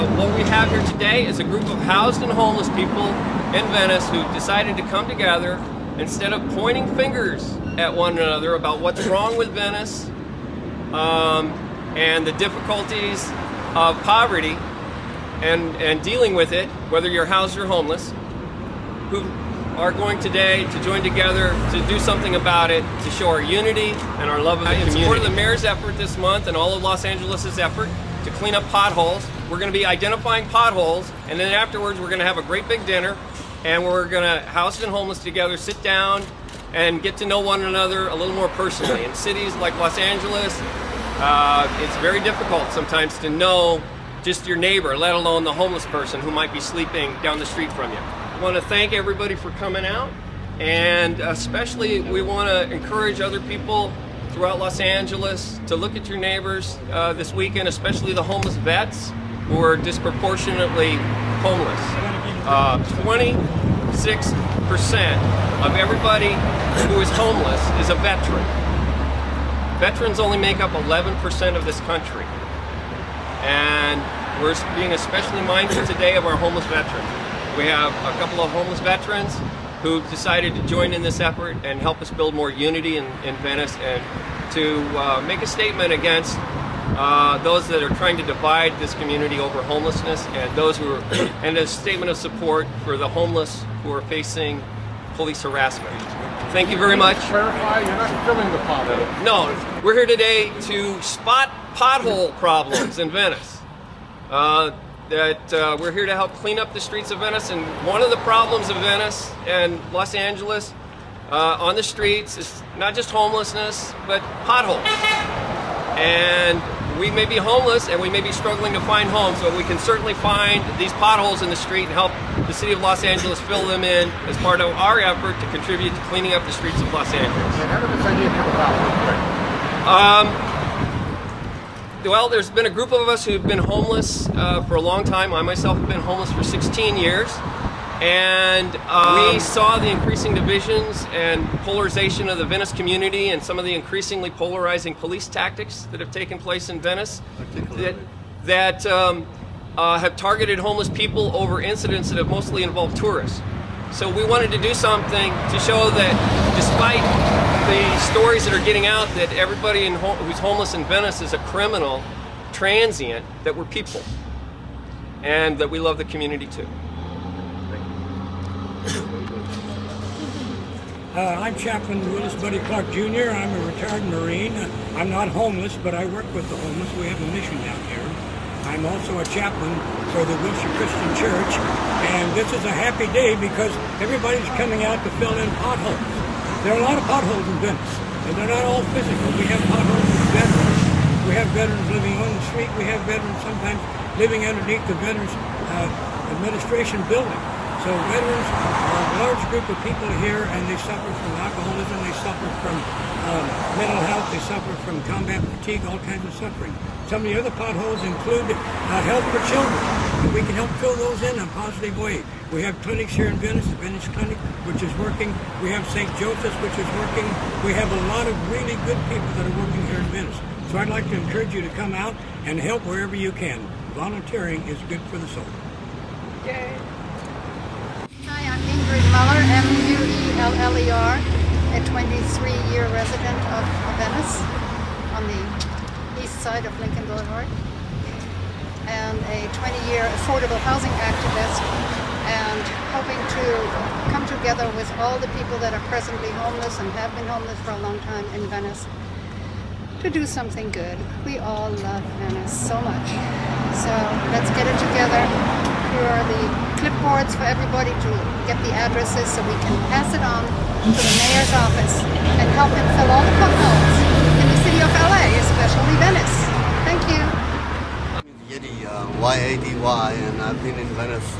What we have here today is a group of housed and homeless people in Venice who decided to come together instead of pointing fingers at one another about what's wrong with Venice and the difficulties of poverty and dealing with it, whether you're housed or homeless, who are going today to join together to do something about it, to show our unity and our love of the community. In support of the mayor's effort this month and all of Los Angeles' effort to clean up potholes, we're going to be identifying potholes, and then afterwards we're going to have a great big dinner, and we're going to, housed and homeless together, sit down and get to know one another a little more personally. In cities like Los Angeles, it's very difficult sometimes to know just your neighbor, let alone the homeless person who might be sleeping down the street from you. I want to thank everybody for coming out, and especially we want to encourage other people throughout Los Angeles to look at your neighbors this weekend, especially the homeless vets who are disproportionately homeless. 26% of everybody who is homeless is a veteran. Veterans only make up 11% of this country. And we're being especially mindful today of our homeless veterans. We have a couple of homeless veterans who decided to join in this effort and help us build more unity in Venice, and to make a statement against those that are trying to divide this community over homelessness, and those who are, and a statement of support for the homeless who are facing police harassment. Thank you very much. Clarify, you're not filling the pothole. No, we're here today to spot pothole problems in Venice. We're here to help clean up the streets of Venice, and one of the problems of Venice and Los Angeles on the streets is not just homelessness, but potholes. And we may be homeless and we may be struggling to find homes, but we can certainly find these potholes in the street and help the city of Los Angeles fill them in as part of our effort to contribute to cleaning up the streets of Los Angeles. And how did this idea come about? Well, there's been a group of us who've been homeless for a long time. I myself have been homeless for 16 years. And we saw the increasing divisions and polarization of the Venice community and some of the increasingly polarizing police tactics that have taken place in Venice that have targeted homeless people over incidents that have mostly involved tourists. So we wanted to do something to show that despite the stories that are getting out that everybody who's homeless in Venice is a criminal, transient, that we're people, and that we love the community too. I'm Chaplain Willis Buddy Clark Jr. I'm a retired Marine. I'm not homeless, but I work with the homeless. We have a mission down here. I'm also a chaplain for the Wilshire Christian Church, and this is a happy day because everybody's coming out to fill in potholes. There are a lot of potholes in Venice, and they're not all physical. We have potholes with veterans. We have veterans living on the street. We have veterans sometimes living underneath the Veterans Administration building. So veterans are a large group of people here, and they suffer from alcoholism, they suffer from mental health, they suffer from combat fatigue, all kinds of suffering. Some of the other potholes include health for children, and we can help fill those in a positive way. We have clinics here in Venice, the Venice Clinic, which is working. We have St. Joseph's, which is working. We have a lot of really good people that are working here in Venice. So I'd like to encourage you to come out and help wherever you can. Volunteering is good for the soul. Yay. Hi, I'm Ingrid Muller, M-U-E-L-L-E-R, a 23-year resident of Venice on the east side of Lincoln Boulevard, and a 20-year affordable housing activist, and hoping to come together with all the people that are presently homeless and have been homeless for a long time in Venice to do something good. We all love Venice so much. So let's get it together. Here are the clipboards for everybody to get the addresses so we can pass it on to the mayor's office and help him fill all the potholes in the city of LA, especially Venice. Thank you. Yedi, Y-A-D-Y, and I've been in Venice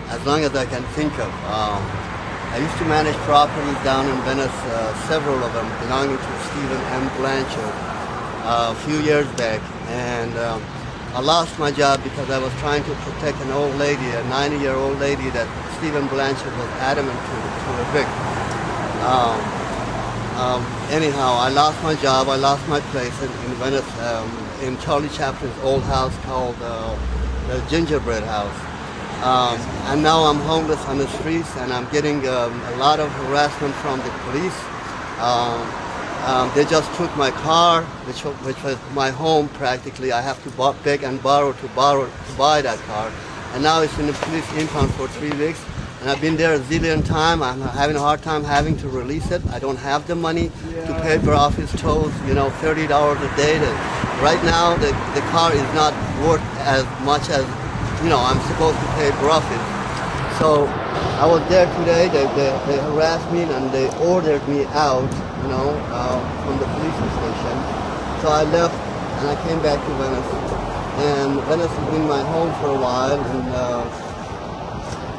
as long as I can think of. I used to manage properties down in Venice, several of them belonging to Stephen M. Blanchard a few years back, and I lost my job because I was trying to protect an old lady, a 90-year-old lady that Stephen Blanchard was adamant to evict. Anyhow, I lost my job, I lost my place in Venice, in Charlie Chaplin's old house called the gingerbread house. And now I'm homeless on the streets, and I'm getting a lot of harassment from the police. They just took my car, which was my home practically. I have to beg and borrow to buy that car. And now it's in the police impound for 3 weeks. And I've been there a zillion times. I'm having a hard time having to release it. I don't have the money to pay for office tolls, you know, $30 a day. Right now, the car is not worth as much as, you know, I'm supposed to pay for office. So I was there today. They harassed me and they ordered me out, you know, from the police station. So I left and I came back to Venice. And Venice has been my home for a while. And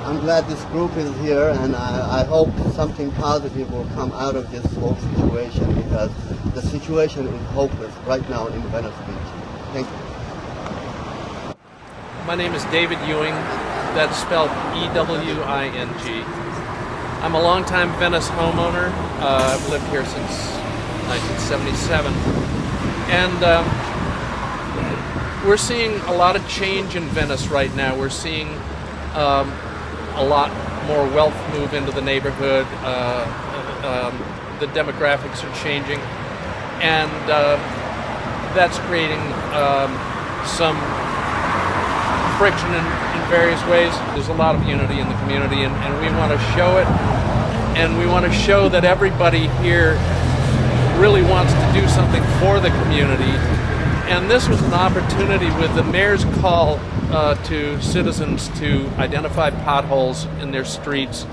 I'm glad this group is here, and I hope something positive will come out of this whole situation, because the situation is hopeless right now in Venice Beach. Thank you. My name is David Ewing. That's spelled E-W-I-N-G. I'm a longtime Venice homeowner. I've lived here since 1977. And we're seeing a lot of change in Venice right now. We're seeing a lot more wealth move into the neighborhood. The demographics are changing, and that's creating some friction in various ways. There's a lot of unity in the community, and we want to show it, and we want to show that everybody here really wants to do something for the community. And this was an opportunity with the mayor's call to citizens to identify potholes in their streets,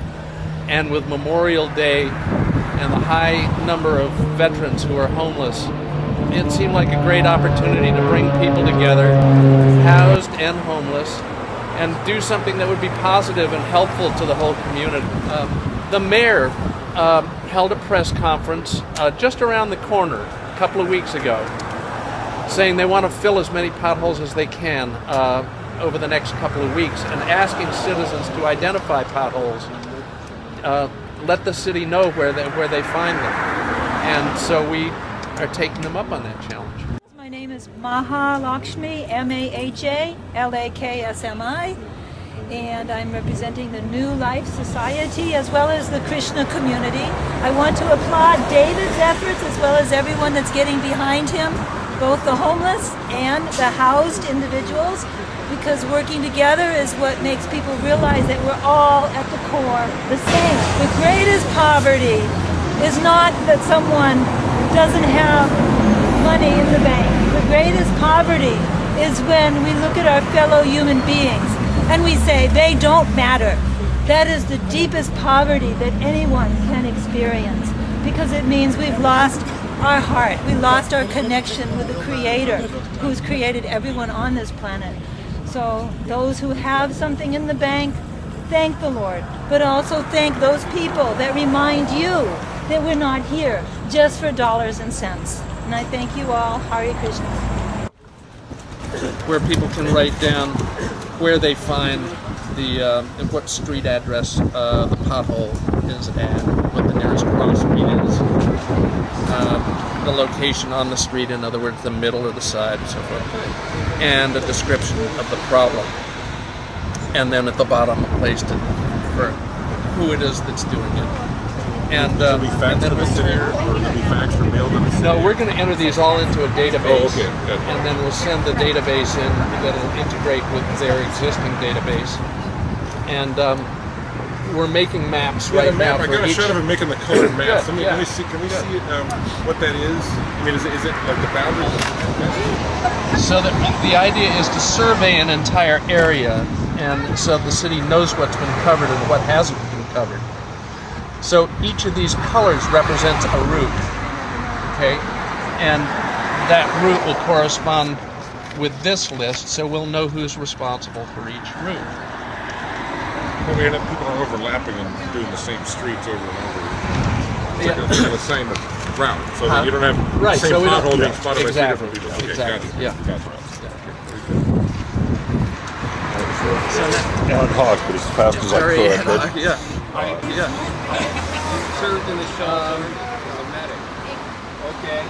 and with Memorial Day and the high number of veterans who are homeless, it seemed like a great opportunity to bring people together, housed and homeless, and do something that would be positive and helpful to the whole community. The mayor held a press conference just around the corner a couple of weeks ago, saying they want to fill as many potholes as they can over the next couple of weeks, and asking citizens to identify potholes, let the city know where they find them. And so we are taking them up on that challenge. My name is Maha Lakshmi, M-A-H-A-L-A-K-S-M-I, and I'm representing the New Life Society as well as the Krishna community. I want to applaud David's efforts as well as everyone that's getting behind him, both the homeless and the housed individuals, because working together is what makes people realize that we're all at the core the same. The greatest poverty is not that someone doesn't have money in the bank. The greatest poverty is when we look at our fellow human beings and we say they don't matter. That is the deepest poverty that anyone can experience, because it means we've lost our heart. We lost our connection with the Creator who's created everyone on this planet. So those who have something in the bank, thank the Lord, but also thank those people that remind you that we're not here just for dollars and cents. And I thank you all. Hare Krishna. Where people can write down where they find the what street address the pothole is at, what the nearest cross street is, the location on the street, in other words, the middle or the side, and so forth, and a description of the problem. And then at the bottom, a place for who it is that's doing it. And will be faxed to the city, or will be faxed or mailed to the city? No, we're going to enter these all into a database. Oh, okay. Good. And then we'll send the database in that'll integrate with their existing database. And we're making maps right now. I got a shot of it making the colored maps. Good, Let me see. Can we see what that is? I mean, is it like the boundaries? So that the idea is to survey an entire area, and so the city knows what's been covered and what hasn't been covered. So each of these colors represents a route, okay? And that route will correspond with this list, so we'll know who's responsible for each route. Well, we end up people are overlapping and doing the same streets over and over. It's like the same route, so that you don't have the same pothole being spotted by two different people. Okay, exactly. Gotcha. Yeah. Gotcha. Ad hoc, but as fast as I could. But Yeah. Served in the shelter as a medic. Okay.